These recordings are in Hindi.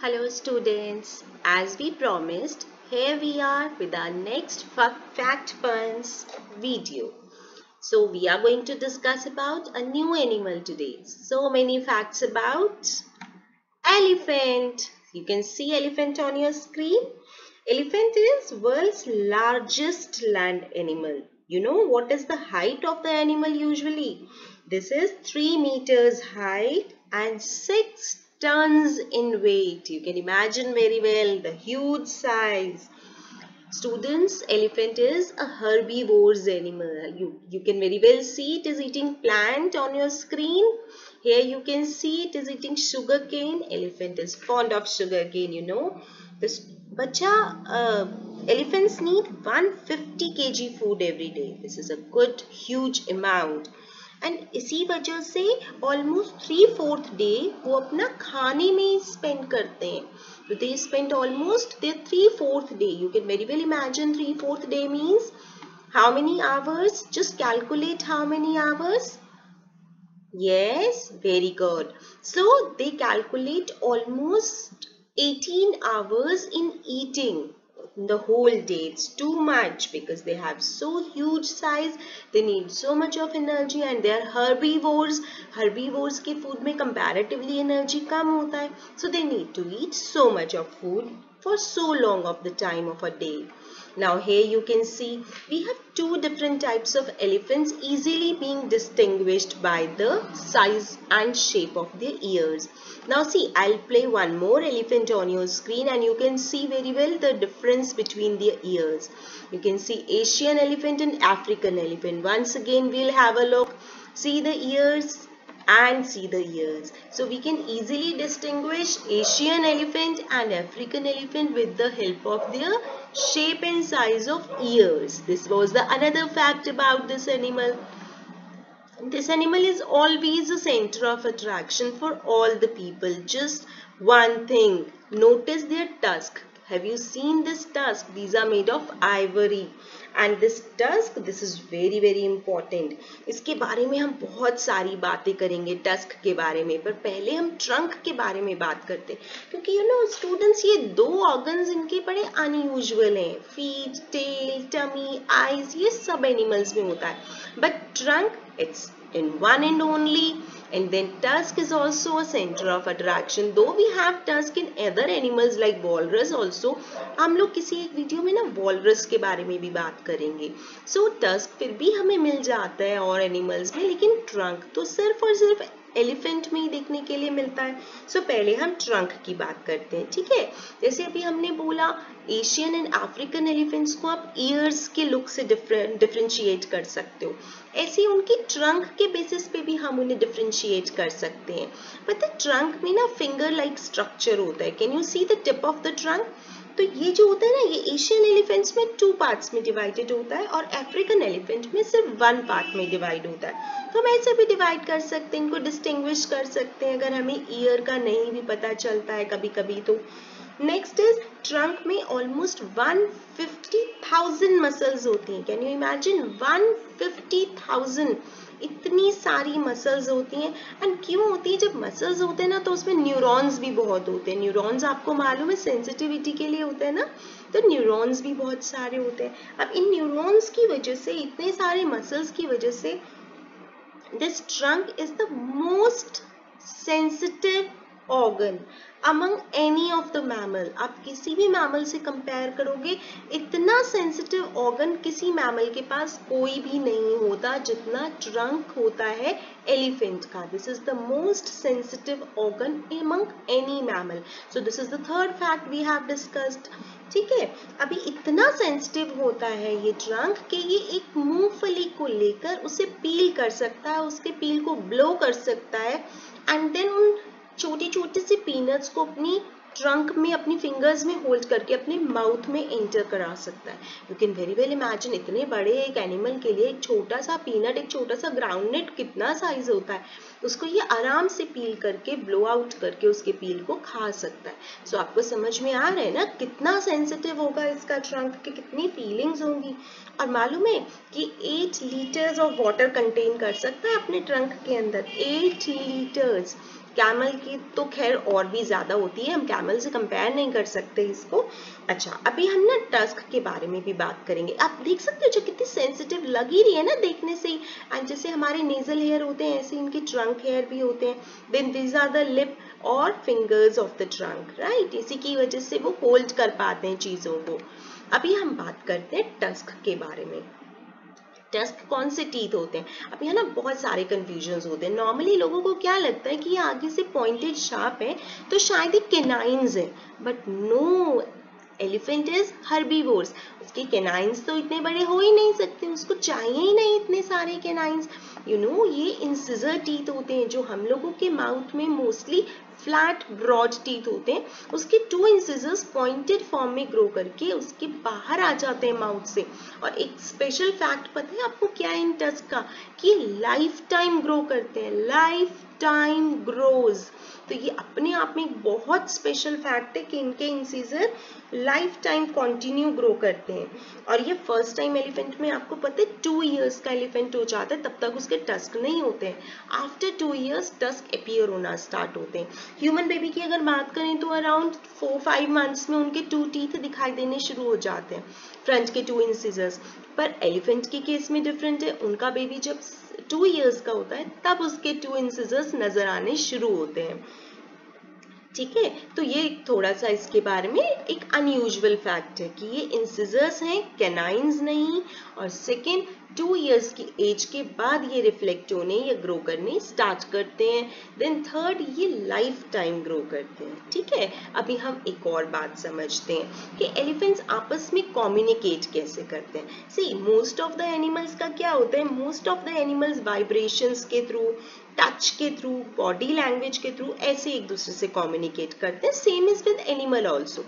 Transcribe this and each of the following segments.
Hello students, as we promised, here we are with our next Fact Funs video. So we are going to discuss about a new animal today. So many facts about elephant. You can see elephant on your screen. Elephant is world's largest land animal. You know what is the height of the animal usually? This is 3 meters height and 6 tons in weight. You can imagine very well the huge size. Students, elephant is a herbivorous animal. You can very well see it is eating plant on your screen. Here you can see it is eating sugarcane. Elephant is fond of sugarcane, you know. This elephants need 150 kg food every day. This is a good huge amount. And इसी वजह से ऑलमोस्ट 3/4 डे वो अपना खाने में स्पेंड करते हैं. तो they spend almost their 3/4 day. You can very well imagine 3/4 day means how many hours. Just calculate how many hours. Yes, very good. So they calculate almost 18 hours in eating the whole day. It's too much because they have so huge size. They need so much of energy and they are herbivores. Herbivores के food में comparatively energy कम होता है. So they need to eat so much of food for so long of the time of a day. Now here you can see we have two different types of elephants easily being distinguished by the size and shape of their ears. Now see, I'll play one more elephant on your screen and you can see very well the difference between their ears. You can see Asian elephant and African elephant. Once again we'll have a look. See the ears and see the ears. So we can easily distinguish Asian elephant and African elephant with the help of their shape and size of ears. This was the another fact about this animal. This animal is always a center of attraction for all the people. Just one thing, notice their tusk. Have you seen this tusk? These are made of ivory. And this tusk, this is very very important. इसके बारे में हम बहुत सारी बातें करेंगे tusk के बारे में, पर पहले हम trunk के बारे में बात करते हैं, क्योंकि you know students ये दो organs इनके बड़े unusual हैं. Feet, tail, tummy, eyes, ये सब animals में होता है, but trunk it's in one end only. And then tusk is also a center of attraction. Though we have tusk in other animals like walrus also. हम लोग किसी एक वीडियो में ना walrus के बारे में भी बात करेंगे. So tusk फिर भी हमें मिल जाता है और animals में, लेकिन trunk तो सिर्फ और सिर्फ एलिफेंट में ही देखने के लिए मिलता है. सो पहले हम ट्रंक की बात करते हैं, ठीक है. जैसे अभी हमने बोला एशियन एंड अफ्रीकन एलिफेंट्स को आप ईयर्स के लुक से डिफरेंशिएट कर सकते हो. ऐसे उनकी ट्रंक के बेसिस पे भी हम उन्हें डिफरेंशिएट कर सकते हैं. पता है ट्रंक में ना फिंगर लाइक स्ट्रक्चर होता है. Can you see the tip of the trunk. तो ये जो होता है ना, ये एशियन एलिफेंट्स में 2 पार्ट्स में डिवाइडेड होता है और अफ्रीकन एलिफेंट में सिर्फ 1 पार्ट में डिवाइड होता है. तो हम ऐसे भी डिवाइड कर सकते हैं, इनको डिस्टिंग्विश कर सकते हैं अगर हमें ईयर का नहीं भी पता चलता है कभी कभी. तो नेक्स्ट इज ट्रंक में ऑलमोस्ट 150,000 मसल्स होती हैं. कैन यू इमेजिन 150,000 इतनी सारी मसल्स होती हैं. एंड क्यों होती है? जब मसल्स होते हैं ना तो उसमें न्यूरॉन्स भी बहुत होते हैं. न्यूरॉन्स आपको मालूम है सेंसिटिविटी के लिए होते हैं ना, तो न्यूरॉन्स भी बहुत सारे होते हैं. अब इन न्यूरॉन्स की वजह से, इतने सारे मसल्स की वजह से, this trunk is the most sensitive organ among any of the mammal. आप किसी भी मैमल से कंपेयर करोगे, इतना सेंसिटिव ऑर्गन किसी मैमल के पास कोई भी नहीं होता जितना ट्रंक होता है एलिफेंट का. This is the most sensitive organ among any mammal. So this is the third fact we have discussed. ठीक है. अभी इतना सेंसिटिव होता है ये ट्रंक कि ये एक मूंगफली को लेकर उसे पील कर सकता है, उसके पील को ब्लो कर सकता है एंड देन उन छोटे छोटे से पीनट्स को अपनी ट्रंक में, अपनी फिंगर्स में होल्ड करके अपने माउथ में एंटर करा सकता है. You can very well imagine इतने बड़े एक एनिमल के लिए एक छोटा सा पीनट, एक छोटा सा ग्राउंडनट कितना साइज होता है, उसको ये आराम से पील करके, ब्लो आउट करके उसके पील को खा सकता है. सो आपको समझ में आ रहा है ना कितना सेंसिटिव होगा इसका ट्रंक, की कितनी फीलिंग्स होंगी. और मालूम है कि 8 लीटर्स ऑफ वाटर कंटेन कर सकता है अपने ट्रंक के अंदर. 8 लीटर्स. कैमल की तो खैर और भी ज्यादा होती है, हम कैमल से कंपेयर नहीं कर सकते इसको। अच्छा, अभी हम ना टस्क के बारे में भी बात करेंगे। आप देख सकते हो जो कितनी सेंसिटिव लग ही रही है ना देखने से ही। एंड जैसे हमारे नेजल हेयर होते हैं ऐसे इनके ट्रंक हेयर भी होते हैं। Then these are the lip और fingers of the trunk, right. इसी की वजह से वो होल्ड कर पाते हैं चीजों को। अभी हम बात करते हैं टस्क के बारे में। टस्क कौन से टीथ होते हैं? अब यहाँ ना बहुत सारे कंफ्यूजन्स होते हैं। नॉर्मली लोगों को क्या लगता है कि ये आगे से पॉइंटेड शार्प है तो शायद ये कैनाइन्स है, but no, elephant is herbivores. उसके कैनाइन्स तो इतने बड़े हो ही नहीं सकते, उसको चाहिए ही नहीं इतने सारे कैनाइन्स। यू नो, ये इंसिजर टीथ होते हैं जो हम लोगों के माउथ में मोस्टली फ्लैट ब्रॉड टीथ होते हैं। उसके 2 इंसिजर्स पॉइंटेड फॉर्म में ग्रो करके उसके बाहर आ जाते हैं माउथ से। और एक स्पेशल फैक्ट पता है आपको क्या है इन टस्क का, कि लाइफ टाइम ग्रो करते हैं, लाइफ टाइम ग्रोज। तो ये अपने आप में एक बहुत स्पेशल फैक्ट है कि इनके incisor life time continue grow करते हैं। और ये फर्स्ट टाइम एलिफेंट में आपको पता है 2 इयर्स का एलिफेंट हो जाता है, तब तक उसके टस्क नहीं होते हैं। आफ्टर 2 इयर्स टस्क अपीयर होना स्टार्ट होते हैं। ह्यूमन बेबी की अगर बात करें तो अराउंड 4-5 मंथ्स में उनके 2 टीथ दिखाई देने शुरू हो जाते हैं, फ्रंट के 2 इंसिजर्स। पर एलिफेंट के केस में डिफरेंट है, उनका बेबी जब 2 इयर्स का होता है तब उसके 2 इंसिजर्स नजर आने शुरू होते हैं। ठीक है, तो ये थोड़ा सा इसके बारे में एक अनयूजुअल फैक्ट है कि ये इंसिजर्स हैं, कैनाइन्स नहीं। और सेकेंड, 2 इयर्स की एज के बाद ये रिफ्लेक्ट होने या ग्रो करने स्टार्ट करते हैं। देन थर्ड, ये लाइफ टाइम ग्रो करते हैं। ठीक है, अभी हम एक और बात समझते हैं कि एलिफेंट्स आपस में कम्युनिकेट कैसे करते हैं। सी, मोस्ट ऑफ द एनिमल्स का क्या होता है, most of the animals vibrations के थ्रू, टच के थ्रू, बॉडी लैंग्वेज के थ्रू ऐसे एक दूसरे से कम्युनिकेट करते हैं। Same is with animal also,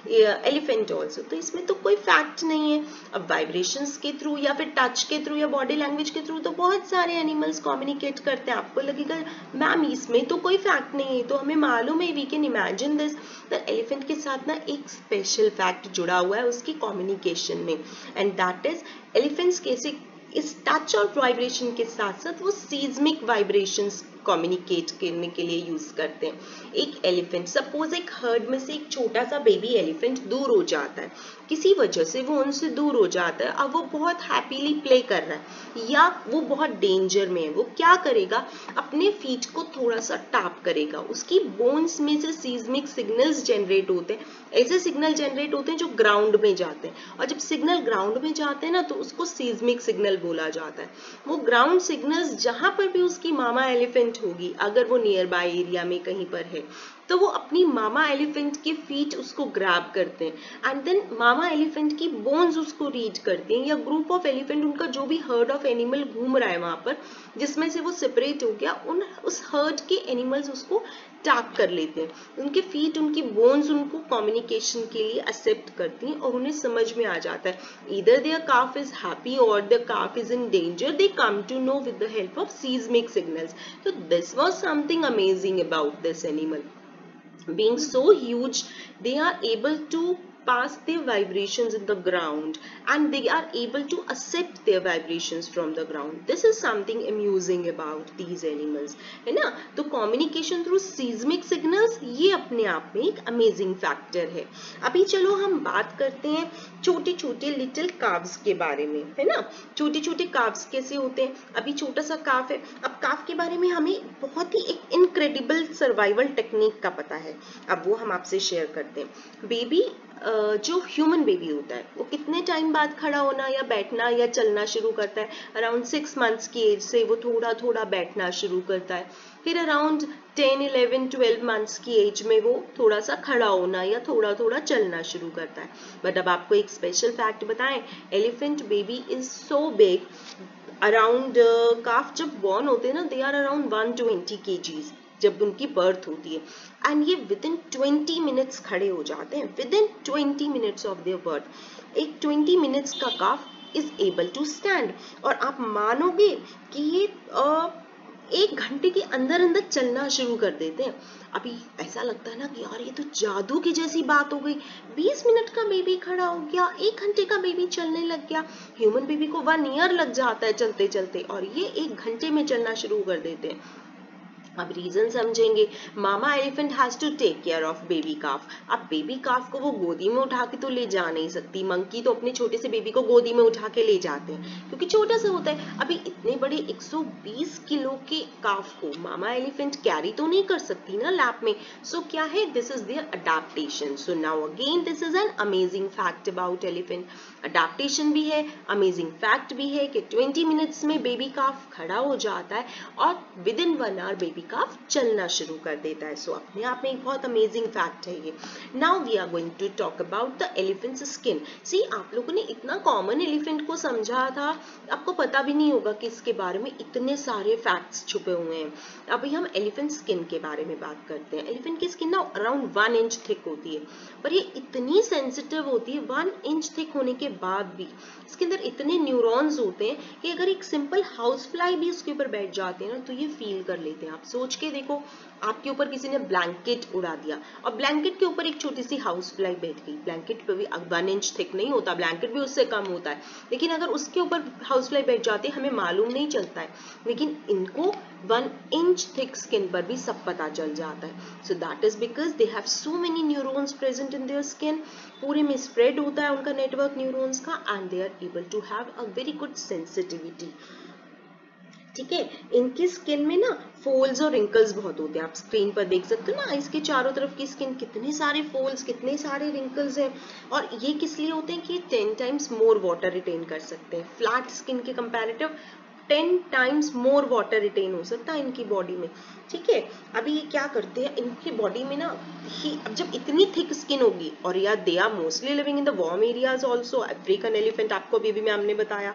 elephant also. तो इसमें तो कोई फैक्ट नहीं है। अब वाइब्रेशंस के थ्रू या फिर टच के थ्रू या बॉडी लैंग्वेज के थ्रू तो बहुत सारे एनिमल्स कम्युनिकेट करते हैं। आपको लगेगा मैम इसमें तो कोई फैक्ट नहीं है, तो हमें मालूम है, we can imagine this. The elephant के साथ ना एक स्पेशल फैक्ट जुड़ा हुआ है उसकी कम्युनिकेशन में, एंड दैट इज एलिफेंट्स कैसे इस टच और वाइब्रेशन के साथ साथ वो सीज्मिक वाइब्रेशंस कम्युनिकेट करने के लिए यूज करते हैं। एक एलिफेंट, सपोज एक हर्ड में से एक छोटा सा बेबी एलिफेंट दूर हो जाता है, किसी वजह से वो उनसे दूर हो जाता है। अब वो बहुत हैप्पीली प्ले कर रहा है या वो बहुत डेंजर में है, वो क्या करेगा, अपने फीट को थोड़ा सा टैप करेगा। उसकी बोन्स में से सीज्मिक सिग्नल्स जनरेट होते हैं, ऐसे सिग्नल जनरेट होते हैं जो ग्राउंड में जाते हैं। और जब सिग्नल ग्राउंड में जाते हैं ना तो उसको सीज्मिक सिग्नल बोला जाता है। वो ग्राउंड सिग्नल्स जहां पर भी उसकी मामा एलिफेंट होगी, अगर वो नियर बाय एरिया में कहीं पर है, तो वो अपनी मामा एलिफेंट के फीट उसको ग्रैब करते हैं एंड देन मामा एलिफेंट की बोन्स उसको रीड करते हैं, या ग्रुप ऑफ एलिफेंट, उनका जो भी हर्ड ऑफ एनिमल घूम रहा है वहां पर, जिसमें से वो सेपरेट हो गया, उस हर्ड के एनिमल्स उसको टैप कर लेते हैं। उनके फीट, उनकी बोन्स उनको कम्युनिकेशन के लिए एक्सेप्ट करती हैं और उन्हें समझ में आ जाता है either there calf is happy और the calf is in danger, they come to know with the help of seismic signals. तो this was something amazing about this animal. Being so huge, they are able to pass their vibrations in the ground and they are able to accept their vibrations from the ground. This is something amusing about these animals, है ना. तो communication through seismic signals ये अपने आप में एक amazing factor है. अभी चलो हम बात करते हैं छोटे छोटे लिटिल काव्स के बारे में, है ना. छोटे छोटे काव्स कैसे होते हैं. अभी छोटा सा काफ है. अब काफ के बारे में हमें बहुत ही एक इनक्रेडिबल सर्वाइवल टेक्निक का पता है. अब वो हम आपसे शेयर करते हैं. बेबी, जो ह्यूमन बेबी होता है, वो कितने टाइम बाद खड़ा होना या बैठना या चलना शुरू करता है. अराउंड 6 मंथ्स की एज से वो थोड़ा थोड़ा बैठना शुरू करता है. फिर अराउंड 10, 11, 12 मंथ्स की एज में वो थोड़ा सा खड़ा होना या थोड़ा थोड़ा चलना शुरू करता है. बट अब आपको एक स्पेशल फैक्ट बताएं, elephant baby is so big. Around calf जब बॉर्न होते हैं ना, दे आर अराउंड 120 kgs जब उनकी बर्थ होती है, एंड ये विद इन 20 मिनट्स खड़े हो जाते हैं, with in 20 minutes of their birth. एक 20 मिनट्स का काफ इज एबल टू स्टैंड. और आप मानोगे कि ये 1 घंटे के अंदर अंदर चलना शुरू कर देते हैं. अभी ऐसा लगता है ना कि यार ये तो जादू की जैसी बात हो गई. 20 मिनट का बेबी खड़ा हो गया, 1 घंटे का बेबी चलने लग गया. ह्यूमन बेबी को 1 ईयर लग जाता है चलते चलते, और ये 1 घंटे में चलना शुरू कर देते हैं. अब रीजन समझेंगे। Mama elephant has to take care of baby calf. अब बेबी काफ को वो गोदी में उठा के तो ले जा नहीं सकती, मंकी तो अपने छोटे से बेबी को गोदी में उठा के ले जाते हैं क्योंकि छोटा सा होता है। अभी इतने बड़े 120 किलो के काफ को मामा एलिफेंट कैरी तो नहीं कर सकती ना लैप में। सो क्या है, this is their adaptation. So now again this is an amazing fact about elephant. Adaptation भी है, अमेजिंग फैक्ट भी है कि 20 मिनट्स में बेबी काफ खड़ा हो जाता है और विद इन 1 आवर बेबी काफ चलना शुरू कर देता है। सो अपने आप में एक बहुत अमेजिंग फैक्ट है ये। Now we are going to talk about the elephant's skin. See, आप लोगों ने इतना कॉमन एलिफेंट को समझा था, आपको पता भी नहीं होगा कि इसके बारे में इतने सारे फैक्ट्स छुपे हुए हैं। अभी हम एलिफेंट स्किन के बारे में बात करते हैं। एलिफेंट की स्किन ना अराउंड 1 इंच थिक होती है, पर ये इतनी सेंसिटिव होती है 1 इंच थिक होने के बाद भी इसके अंदर इतने न्यूरॉन्स होते हैं कि अगर एक सिंपल हाउस फ्लाई भी उसके ऊपर बैठ जाते हैं ना तो ये फील कर लेते हैं। आप सोच के देखो, आपके ऊपर किसी ने ब्लैंकेट उड़ा दिया और ब्लैंकेट के ऊपर एक छोटी सी हाउस फ्लाई बैठ गई। ब्लैंकेट पे भी 1 इंच थिक नहीं होता, ब्लैंकेट भी उससे कम होता है, लेकिन अगर उसके ऊपर हाउस फ्लाई बैठ जाती है हमें मालूम नहीं चलता है, लेकिन इनको 1 इंच थिक स्किन पर भी सब पता चल जाता है। So that is because they have so many neurons present in their skin. पूरे में स्प्रेड होता है उनका नेटवर्क न्यूरॉन्स का, and they are able to have a very good sensitivity. ठीक है, इनकी स्किन में ना फोल्स और रिंकल्स बहुत होते हैं। आप स्क्रीन पर देख सकते हो ना, इसके चारों तरफ की स्किन कितने सारे फोल्स, कितने सारे रिंकल्स हैं। और ये किस लिए होते हैं कि 10 टाइम्स मोर वाटर रिटेन कर सकते हैं। फ्लैट स्किन के comparative 10 times more water retain हो सकता है इनकी बॉडी में। ठीक है, अभी ये क्या करते हैं इनकी बॉडी में ना, अब जब इतनी थिक स्किन होगी, और यार they are mostly living in the warm areas also. African elephant आपको अभी भी मैम ने बताया,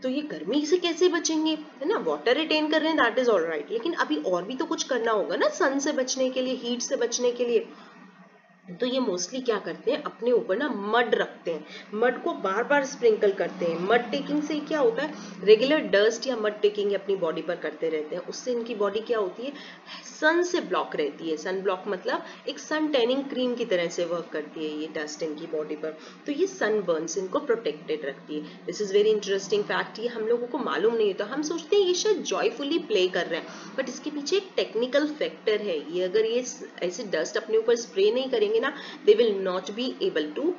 तो ये गर्मी से कैसे बचेंगे, है ना। वाटर रिटेन कर रहे हैं, दैट इज ऑल राइट, लेकिन अभी और भी तो कुछ करना होगा ना सन से बचने के लिए, हीट से बचने के लिए। तो ये मोस्टली क्या करते हैं, अपने ऊपर ना मड रखते हैं, मड को बार बार स्प्रिंकल करते हैं। मड टेकिंग से क्या होता है, रेगुलर डस्ट या मड टेकिंग अपनी बॉडी पर करते रहते हैं, उससे इनकी बॉडी क्या होती है, सन से ब्लॉक रहती है। सन ब्लॉक मतलब एक सन टैनिंग क्रीम की तरह से वर्क करती है ये डस्ट इनकी बॉडी पर। तो ये सन बर्न से इनको प्रोटेक्टेड रखती है। This is very interesting fact, ये हम लोगों को मालूम नहीं होता। हम सोचते हैं ये शायद जॉयफुली प्ले कर रहे हैं, बट इसके पीछे एक टेक्निकल फैक्टर है। ये अगर ये ऐसे डस्ट अपने ऊपर स्प्रे नहीं करेंगे ना, they will not be able to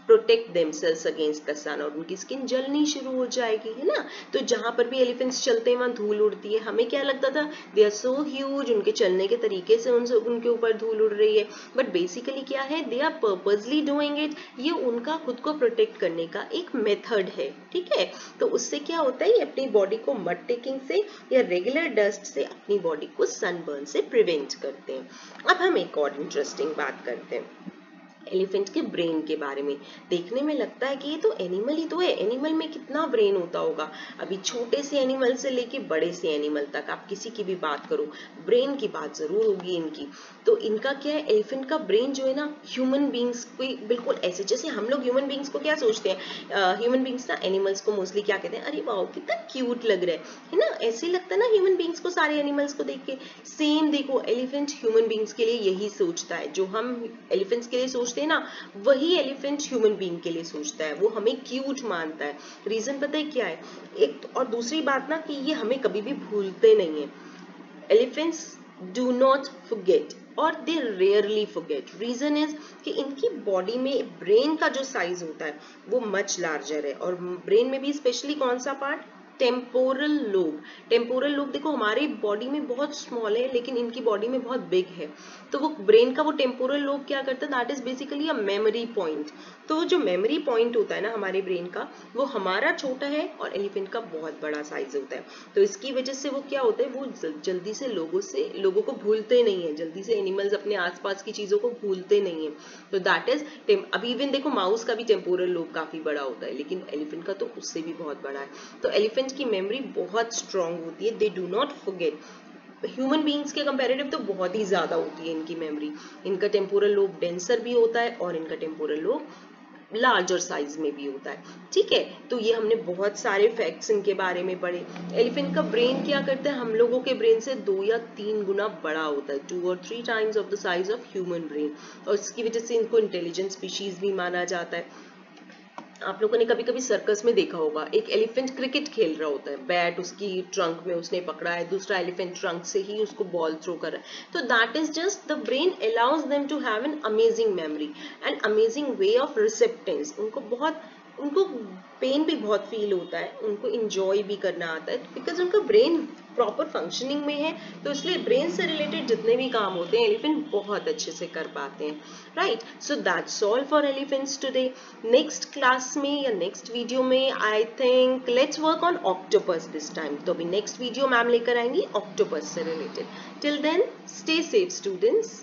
protect themselves against the sun, और उनकी स्किन जलनी शुरू हो जाएगी, है ना। तो जहां पर भी एलिफेंट्स चलते हैं वहां धूल उड़ती है। हमें क्या लगता था, दे आर सो ह्यूज, उनके चलने के तरीके से उनके ऊपर धूल उड़ रही है, बट बेसिकली क्या है, they are purposely doing it. ये उनका खुद को प्रोटेक्ट करने का एक मेथड है। ठीक है, तो उससे क्या होता है, ये अपनी बॉडी को मड टेकिंग से या रेगुलर डस्ट से अपनी बॉडी को सनबर्न से प्रिवेंट करते हैं। अब हम एक और इंटरेस्टिंग बात करते हैं एलिफेंट के ब्रेन के बारे में। देखने में लगता है कि ये तो एनिमल ही तो है, एनिमल में कितना ब्रेन होता होगा। अभी छोटे से एनिमल से लेके बड़े से एनिमल तक आप किसी की भी बात करो, ब्रेन की बात जरूर होगी इनकी। तो इनका क्या है, एलिफेंट का ब्रेन जो है ना, ह्यूमन बींग्स को बिल्कुल ऐसे, जैसे हम लोग ह्यूमन बींग्स को क्या सोचते हैं, ह्यूमन बींग्स ना एनिमल्स को मोस्टली क्या कहते हैं, अरे वाओ कितना क्यूट लग रहा है ना, ऐसे लगता है ना ह्यूमन बींग्स को सारे एनिमल्स को देख के। सेम देखो, एलिफेंट ह्यूमन बींग्स के लिए यही सोचता है, जो हम एलिफेंट्स के लिए सोचते हैं ना, वही एलिफेंट ह्यूमन बीइंग के लिए सोचता है। वो हमें क्यूट मानता है। रीजन पता है क्या है, एक और दूसरी बात ना, कि ये हमें कभी भी भूलते नहीं है। एलिफेंट्स डू नॉट फॉरगेट और दे रेयरली फॉरगेट। रीजन इज कि इनकी बॉडी में ब्रेन का जो साइज होता है वो मच लार्जर है, और ब्रेन में भी स्पेशली कौन सा part, temporal lobe. Temporal lobe देखो हमारी बॉडी में बहुत स्मॉल है, लेकिन इनकी बॉडी में बहुत बिग है। तो वो ब्रेन का वो टेम्पोरल लोब क्या करता है, that is basically a memory point. तो जो मेमोरी पॉइंट होता है ना हमारे ब्रेन का, वो हमारा छोटा है और एलिफेंट का बहुत बड़ा साइज होता है। तो इसकी वजह से वो क्या होता है, वो जल्दी से लोगों को भूलते नहीं है, जल्दी से एनिमल्स अपने आसपास की चीजों को भूलते नहीं है। तो दैट इज, अभी इवन देखो माउस का भी टेम्पोरल लोब काफी बड़ा होता है, लेकिन एलिफेंट का तो उससे भी बहुत बड़ा है। तो एलिफेंट की मेमोरी बहुत स्ट्रांग होती है, they do not forget. Human beings के कंपैरेटिव तो बहुत ही ज्यादा होती है इनकी मेमोरी। इनका टेम्पोरल लोब डेंसर भी होता है और इनका टेम्पोरल लोब लार्जर साइज में भी होता है। ठीक है, तो ये हमने बहुत सारे फैक्ट्स इनके बारे में पढ़े। एलिफेंट का ब्रेन क्या करता है, हम लोगों के ब्रेन से 2 या 3 गुना बड़ा होता है, 2 or 3 times of the size of human brain, और इसकी वजह से इनको इंटेलिजेंट स्पीशीज भी माना जाता है। आप लोगों ने कभी कभी सर्कस में देखा होगा, एक एलिफेंट क्रिकेट खेल रहा होता है, बैट उसकी ट्रंक में उसने पकड़ा है, दूसरा एलिफेंट ट्रंक से ही उसको बॉल थ्रो कर रहा है. तो that is just the brain allows them to have an amazing memory and amazing way of receptance. उनको पेन भी बहुत फील होता है, उनको इंजॉय भी करना आता है, बिकॉज उनका ब्रेन प्रॉपर फंक्शनिंग में है. तो इसलिए ब्रेन से रिलेटेड जितने भी काम होते हैं एलिफेंट बहुत अच्छे से कर पाते हैं. Right, so that's all for elephants today. Next class में या नेक्स्ट वीडियो में I think let's work on octopus this time. तो अभी नेक्स्ट वीडियो मैम लेकर आएंगी ऑक्टोपस से related. Till then stay safe students.